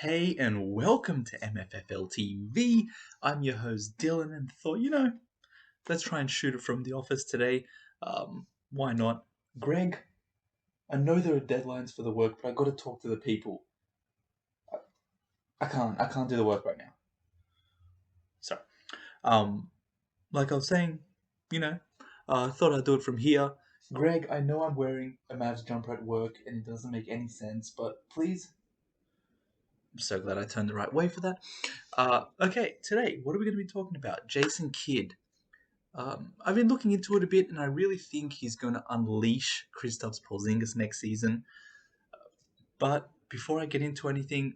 Hey, and welcome to MFFLtv. I'm your host Dylan, and thought, let's try and shoot it from the office today. Why not? Greg, I know there are deadlines for the work, but I got to talk to the people. I can't do the work right now. So, um, like I was saying, I thought I'd do it from here. Greg, I know I'm wearing a Mavs jumper at work, and it doesn't make any sense, but please. I'm so glad I turned the right way for that. Okay, today, what are we going to be talking about? Jason Kidd. I've been looking into it a bit, and I really think he's going to unleash Kristaps Porzingis next season. But before I get into anything,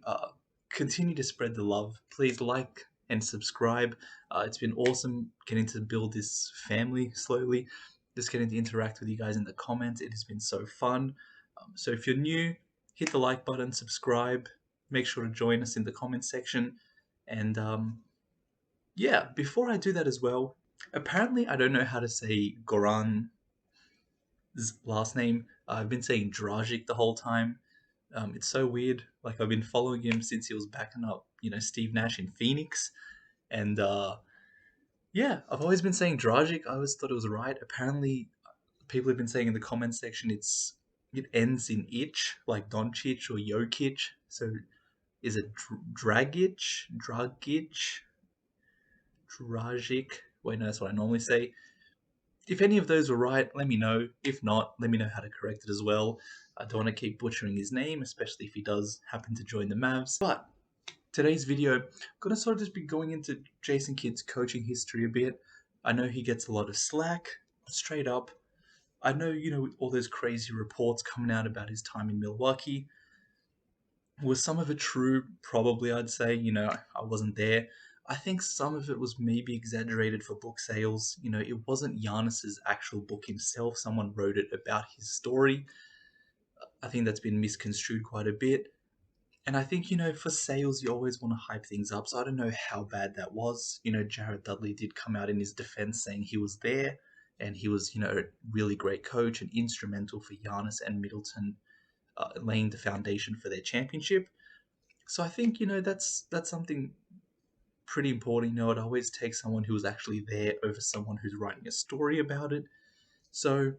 continue to spread the love. Please like and subscribe. It's been awesome getting to build this family slowly. Just getting to interact with you guys in the comments. It has been so fun. So if you're new, hit the like button, subscribe. Make sure to join us in the comment section. And yeah, before I do that as well, apparently I don't know how to say Goran's last name. I've been saying Dragic the whole time. It's so weird. Like, I've been following him since he was backing up, Steve Nash in Phoenix. And yeah, I've always been saying Dragic. I always thought it was right. Apparently, people have been saying in the comments section it ends in itch, like Doncic or Jokic. So is it Dragic? Wait, no, that's what I normally say. If any of those were right, let me know. If not, let me know how to correct it as well. I don't want to keep butchering his name, especially if he does happen to join the Mavs. But today's video, I'm going to sort of just be going into Jason Kidd's coaching history a bit. I know he gets a lot of slack, straight up. I know, with all those crazy reports coming out about his time in Milwaukee. Was some of it true? Probably, I'd say. I wasn't there. I think some of it was maybe exaggerated for book sales. It wasn't Giannis's actual book himself. Someone wrote it about his story. I think that's been misconstrued quite a bit. And I think, for sales, you always want to hype things up. So I don't know how bad that was. Jared Dudley did come out in his defense saying he was there and he was, a really great coach and instrumental for Giannis and Middleton laying the foundation for their championship. So I think, that's something pretty important. It always takes someone who was actually there over someone who's writing a story about it. So,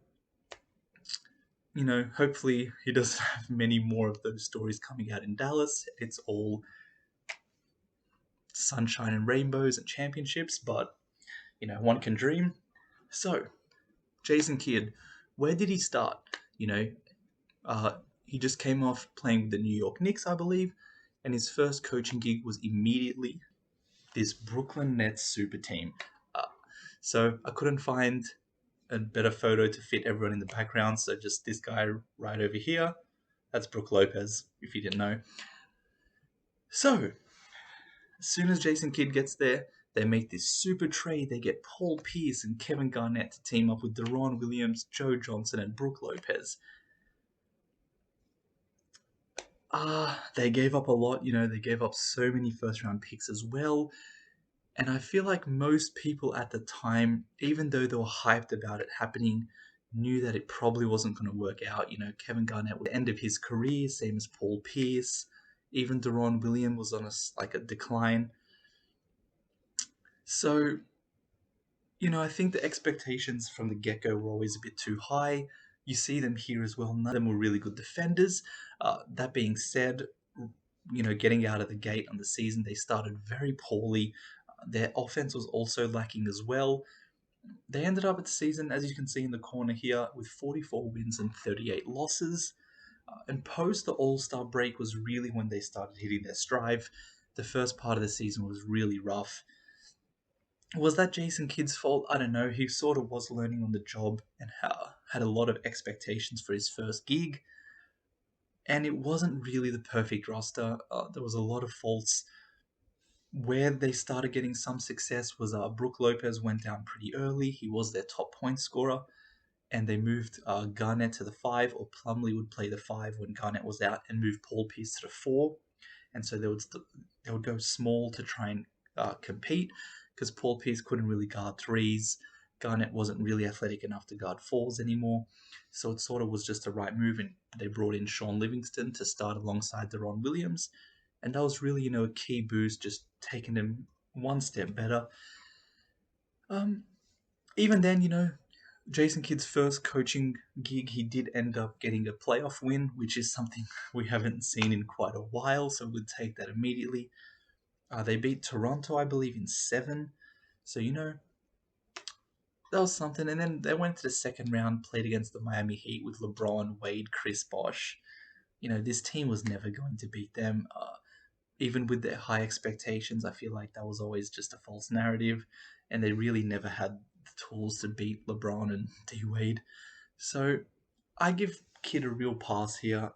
hopefully he doesn't have many more of those stories coming out in Dallas. It's all sunshine and rainbows and championships, but, one can dream. So, Jason Kidd, where did he start? He just came off playing with the New York Knicks, I believe, and his first coaching gig was immediately this Brooklyn Nets super team. So I couldn't find a better photo to fit everyone in the background, so just this guy right over here. That's Brook Lopez, if you didn't know. So, as soon as Jason Kidd gets there, they make this super trade. They get Paul Pierce and Kevin Garnett to team up with Deron Williams, Joe Johnson, and Brook Lopez. They gave up a lot. They gave up so many first-round picks as well. And I feel like most people at the time, even though they were hyped about it happening, knew that it probably wasn't going to work out. Kevin Garnett was at the end of his career, same as Paul Pierce. Even Deron Williams was on a decline. So, I think the expectations from the get-go were always a bit too high. You see them here as well. None of them were really good defenders. That being said, getting out of the gate on the season, they started very poorly. Their offense was also lacking as well. They ended up at the season, as you can see in the corner here, with 44 wins and 38 losses. And post the All-Star break was really when they started hitting their stride. The first part of the season was really rough. Was that Jason Kidd's fault? I don't know. He sort of was learning on the job and had a lot of expectations for his first gig. And it wasn't really the perfect roster. There was a lot of faults. Where they started getting some success was Brook Lopez went down pretty early. He was their top point scorer. And they moved Garnett to the 5, or Plumlee would play the 5 when Garnett was out and move Paul Pierce to the 4. And so they would go small to try and compete, because Paul Pierce couldn't really guard threes. Garnett wasn't really athletic enough to guard 4s anymore. So it sort of was just the right move, and they brought in Sean Livingston to start alongside Deron Williams. and that was really, a key boost, just taking them one step better. Even then, Jason Kidd's first coaching gig, he did end up getting a playoff win, which is something we haven't seen in quite a while, so we'd take that immediately. They beat Toronto, I believe, in 7. So, that was something. And then they went to the second round, played against the Miami Heat with LeBron, Wade, Chris Bosh. This team was never going to beat them. Even with their high expectations, I feel like that was always just a false narrative. And they really never had the tools to beat LeBron and D Wade. So I give Kidd a real pass here.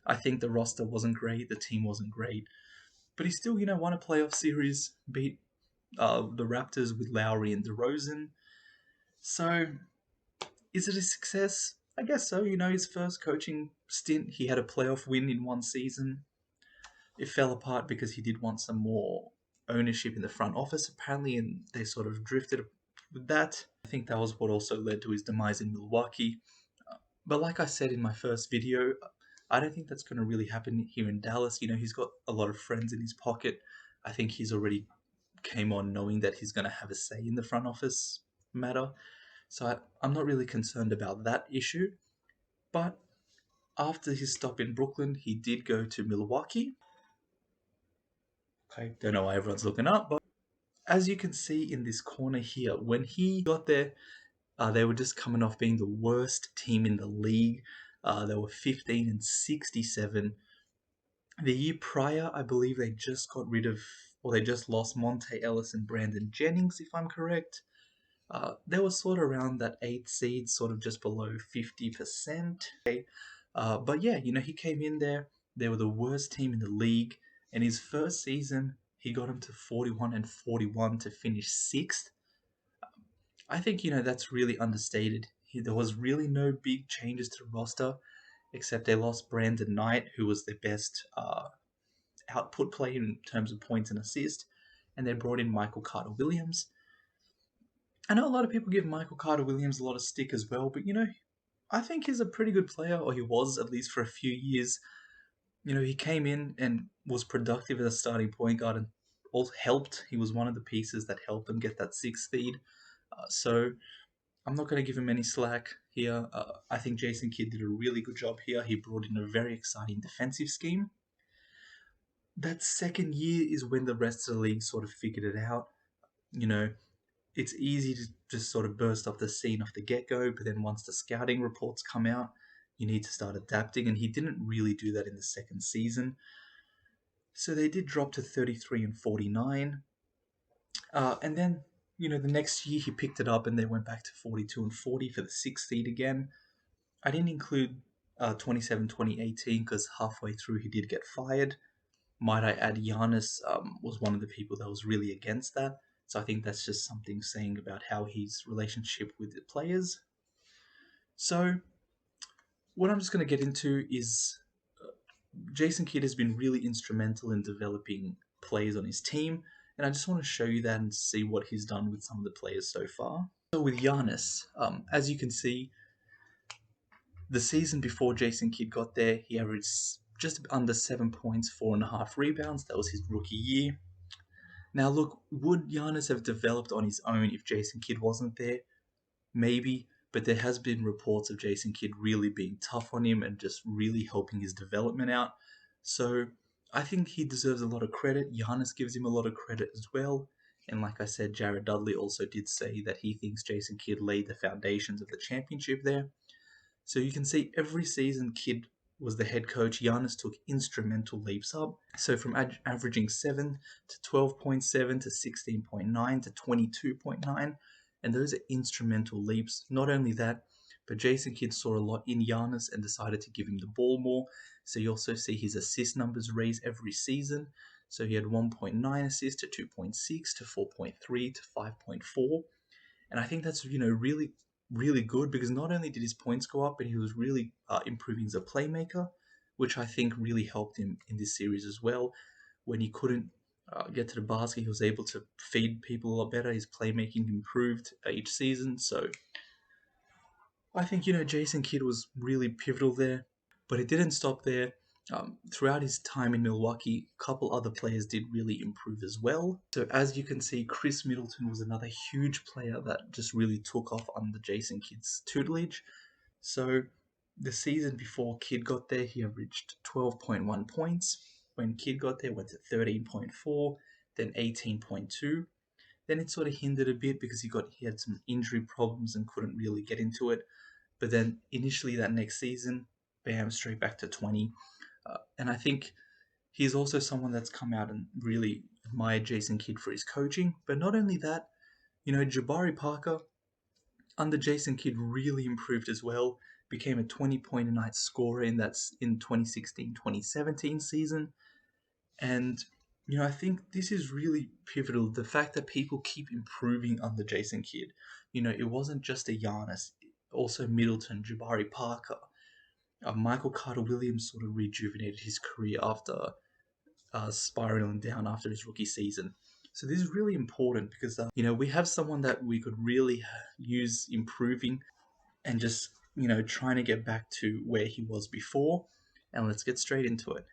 I think the roster wasn't great, the team wasn't great, but he still, won a playoff series, beat the Raptors with Lowry and DeRozan. So is it a success? I guess so. His first coaching stint, he had a playoff win in one season. It fell apart because he did want some more ownership in the front office, apparently, and they sort of drifted with that. I think that was what also led to his demise in Milwaukee. But like I said in my first video, I don't think that's going to really happen here in Dallas. He's got a lot of friends in his pocket. I think he's already came on knowing that he's going to have a say in the front office matter. So I'm not really concerned about that issue. But after his stop in Brooklyn, he did go to Milwaukee. Okay, don't know why everyone's looking up, but as you can see in this corner here, when he got there, they were just coming off being the worst team in the league. They were 15-67. The year prior, I believe they just got rid of, or they just lost Monte Ellis and Brandon Jennings, if I'm correct. They were sort of around that 8th seed, sort of just below 50%. But yeah, he came in there. They were the worst team in the league. And his first season, he got them to 41-41 to finish 6th. I think, that's really understated. There was really no big changes to the roster, except they lost Brandon Knight, who was their best output player in terms of points and assists, and they brought in Michael Carter-Williams. I know a lot of people give Michael Carter-Williams a lot of stick as well, but, I think he's a pretty good player, or he was, at least for a few years. He came in and was productive as a starting point guard and also helped. He was one of the pieces that helped them get that 6th seed. So I'm not going to give him any slack here. I think Jason Kidd did a really good job here. He brought in a very exciting defensive scheme. That second year is when the rest of the league sort of figured it out. It's easy to just sort of burst off the scene off the get-go, but then once the scouting reports come out, you need to start adapting, and he didn't really do that in the second season. So they did drop to 33-49. And then, the next year he picked it up and they went back to 42-40 for the 6th seed again. I didn't include 2018 because halfway through he did get fired. Might I add, Giannis was one of the people that was really against that. So I think that's just something saying about how his relationship with the players. So what I'm just going to get into is Jason Kidd has been really instrumental in developing players on his team, and I just want to show you that and see what he's done with some of the players so far. So with Giannis, as you can see, the season before Jason Kidd got there, he averaged just under 7 points, 4.5 rebounds. That was his rookie year. Now look, would Giannis have developed on his own if Jason Kidd wasn't there? Maybe, but there has been reports of Jason Kidd really being tough on him and just really helping his development out. So I think he deserves a lot of credit. Giannis gives him a lot of credit as well. And like I said, Jared Dudley also did say that he thinks Jason Kidd laid the foundations of the championship there. So you can see every season Kidd was the head coach, Giannis took instrumental leaps up. So from averaging 7 to 12.7 to 16.9 to 22.9. And those are instrumental leaps. Not only that, but Jason Kidd saw a lot in Giannis and decided to give him the ball more. So you also see his assist numbers raise every season. So he had 1.9 assists to 2.6 to 4.3 to 5.4. And I think that's, really, really good because not only did his points go up, but he was really improving as a playmaker, which I think really helped him in this series as well. When he couldn't get to the basket, he was able to feed people a lot better. His playmaking improved each season. So I think, Jason Kidd was really pivotal there. But it didn't stop there. Throughout his time in Milwaukee, a couple other players did really improve as well. So as you can see, Chris Middleton was another huge player that just really took off under Jason Kidd's tutelage. So the season before Kidd got there, he averaged 12.1 points. When Kidd got there, went to 13.4, then 18.2. Then it sort of hindered a bit because he had some injury problems and couldn't really get into it. But then initially that next season, bam, straight back to 20. And I think he's also someone that's come out and really admired Jason Kidd for his coaching. But not only that, Jabari Parker, under Jason Kidd, really improved as well. Became a 20-point-a-night scorer in 2016-2017 season. And, I think this is really pivotal. The fact that people keep improving under Jason Kidd. It wasn't just a Giannis. Also Middleton, Jabari Parker. Michael Carter-Williams sort of rejuvenated his career after spiraling down after his rookie season. So this is really important because, we have someone that we could really use improving and just, trying to get back to where he was before. And let's get straight into it.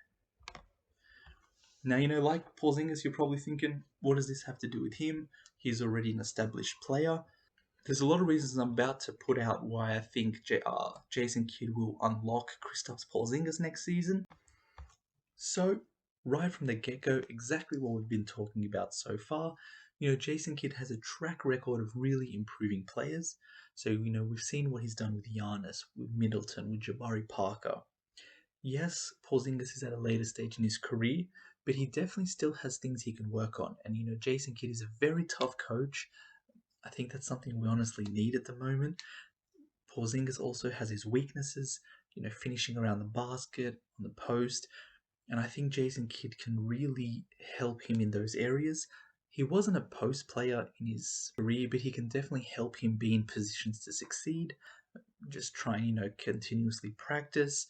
Now, like Porzingis, you're probably thinking, what does this have to do with him? He's already an established player. There's a lot of reasons I'm about to put out why I think Jason Kidd will unlock Kristaps Porzingis next season. So, right from the get-go, exactly what we've been talking about so far. Jason Kidd has a track record of really improving players. So, we've seen what he's done with Giannis, with Middleton, with Jabari Parker. Yes, Porzingis is at a later stage in his career, but he definitely still has things he can work on. And, Jason Kidd is a very tough coach. I think that's something we honestly need at the moment. Porzingis also has his weaknesses, finishing around the basket, on the post. And I think Jason Kidd can really help him in those areas. He wasn't a post player in his career, but he can definitely help him be in positions to succeed. Just try and, continuously practice.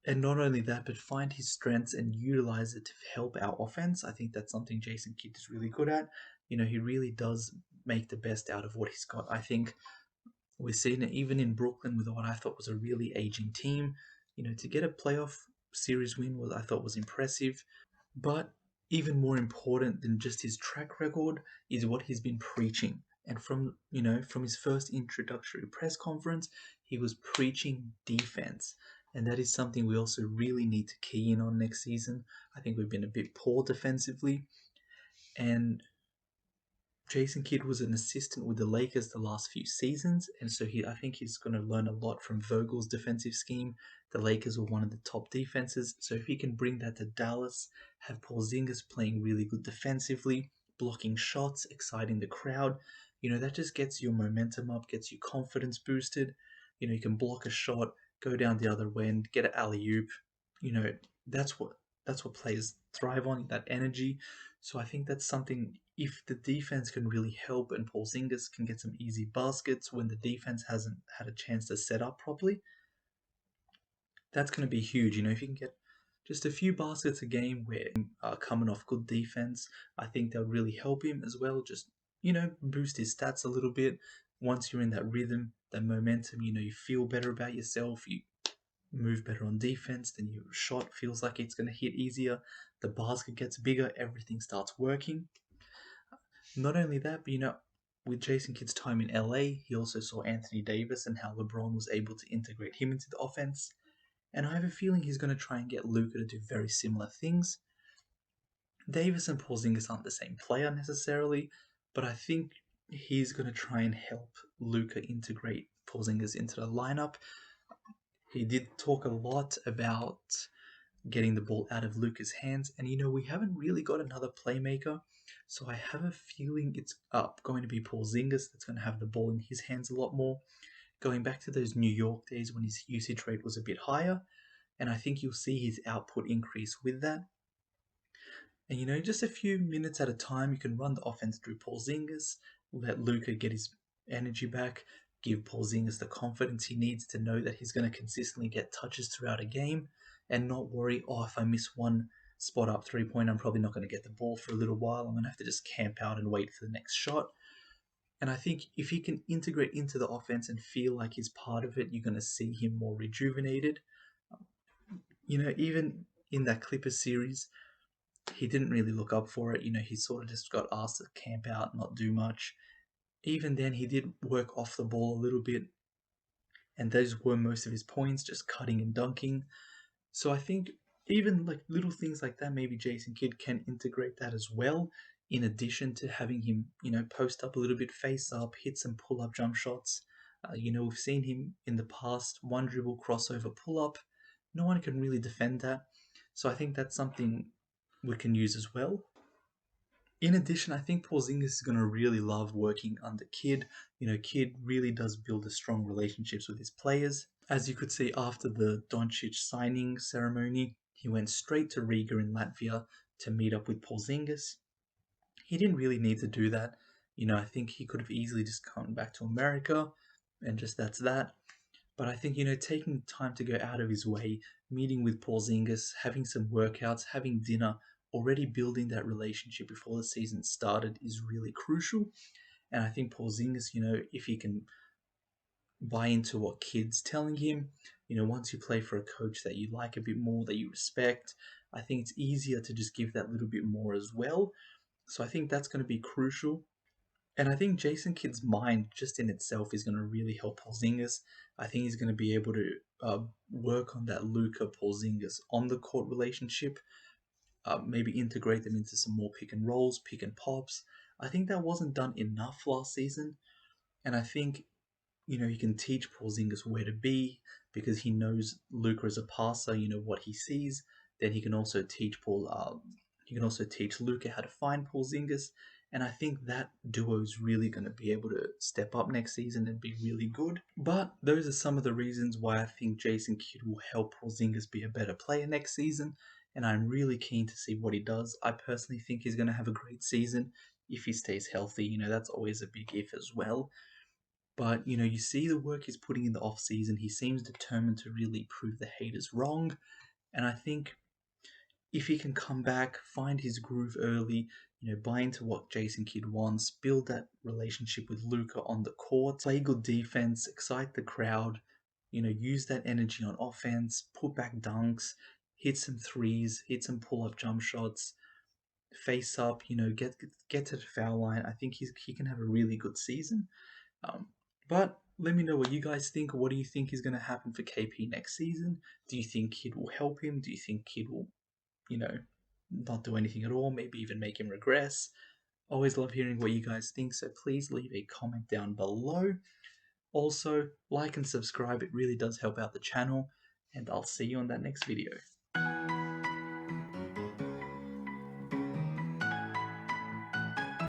And not only that, but find his strengths and utilize it to help our offense. I think that's something Jason Kidd is really good at. He really does make the best out of what he's got. I think we've seen it even in Brooklyn with what I thought was a really aging team. To get a playoff series win I thought was impressive. But even more important than just his track record is what he's been preaching. And from his first introductory press conference, he was preaching defense. And that is something we also really need to key in on next season. I think we've been a bit poor defensively. And Jason Kidd was an assistant with the Lakers the last few seasons, and so I think he's going to learn a lot from Vogel's defensive scheme. The Lakers were one of the top defenses, so if he can bring that to Dallas, have Porzingis playing really good defensively, blocking shots, exciting the crowd, that just gets your momentum up, gets your confidence boosted. You can block a shot, go down the other end, get an alley-oop. That's what players thrive on, that energy. So I think that's something, if the defense can really help and Porzingis can get some easy baskets when the defense hasn't had a chance to set up properly, that's going to be huge. If you can get just a few baskets a game where coming off good defense, I think that would really help him as well. Just, boost his stats a little bit. Once you're in that rhythm, that momentum, you feel better about yourself. You move better on defense, then your shot feels like it's going to hit easier. The basket gets bigger. Everything starts working. Not only that, but with Jason Kidd's time in LA, he also saw Anthony Davis and how LeBron was able to integrate him into the offense. And I have a feeling he's going to try and get Luka to do very similar things. Davis and Porzingis aren't the same player necessarily, but I think he's going to try and help Luka integrate Porzingis into the lineup. He did talk a lot about getting the ball out of Luka's hands, and we haven't really got another playmaker, so I have a feeling it's going to be Porzingis that's going to have the ball in his hands a lot more, going back to those New York days when his usage rate was a bit higher, and I think you'll see his output increase with that. And just a few minutes at a time, you can run the offense through Porzingis, let Luka get his energy back, give Porzingis the confidence he needs to know that he's going to consistently get touches throughout a game and not worry, if I miss one spot up 3-point, I'm probably not going to get the ball for a little while. I'm going to have to just camp out and wait for the next shot. And I think if he can integrate into the offense and feel like he's part of it, you're going to see him more rejuvenated. even in that Clippers series, he didn't really look up for it. He sort of just got asked to camp out, not do much. Even then, he did work off the ball a little bit, and those were most of his points, just cutting and dunking. So I think even like little things like that, maybe Jason Kidd can integrate that as well, in addition to having him, post up a little bit, face up, hit some pull up jump shots. We've seen him in the past, one dribble crossover pull up. No one can really defend that. So I think that's something we can use as well. In addition, I think Porzingis is going to really love working under Kidd. Kidd really does build a strong relationships with his players. As you could see after the Doncic signing ceremony, he went straight to Riga in Latvia to meet up with Porzingis. He didn't really need to do that. I think he could have easily just come back to America and just that's that. But I think, taking time to go out of his way, meeting with Porzingis, having some workouts, having dinner, already building that relationship before the season started is really crucial. And I think Porzingis, if he can buy into what Kidd's telling him, once you play for a coach that you like a bit more, that you respect, I think it's easier to just give that little bit more as well. So I think that's going to be crucial. And I think Jason Kidd's mind just in itself is going to really help Porzingis. I think he's going to be able to work on that Luka Porzingis on the court relationship, maybe integrate them into some more pick and rolls, pick and pops. I think that wasn't done enough last season. And I think, he can teach Porzingis where to be because he knows Luka as a passer, what he sees. Then he can also teach Luka how to find Porzingis. And I think that duo is really going to be able to step up next season and be really good. But those are some of the reasons why I think Jason Kidd will help Porzingis be a better player next season. And I'm really keen to see what he does. I personally think he's going to have a great season if he stays healthy. That's always a big if as well. But, you see the work he's putting in the off season. He seems determined to really prove the haters wrong. And I think if he can come back, find his groove early, buy into what Jason Kidd wants, build that relationship with Luka on the court, play good defense, excite the crowd, use that energy on offense, put back dunks, hit some threes, hit some pull-up jump shots, face up, get to the foul line. I think he can have a really good season. But let me know what you guys think. What do you think is going to happen for KP next season? Do you think Kidd will help him? Do you think Kidd will, not do anything at all? Maybe even make him regress? Always love hearing what you guys think, so please leave a comment down below. Also, like and subscribe. It really does help out the channel, and I'll see you on that next video.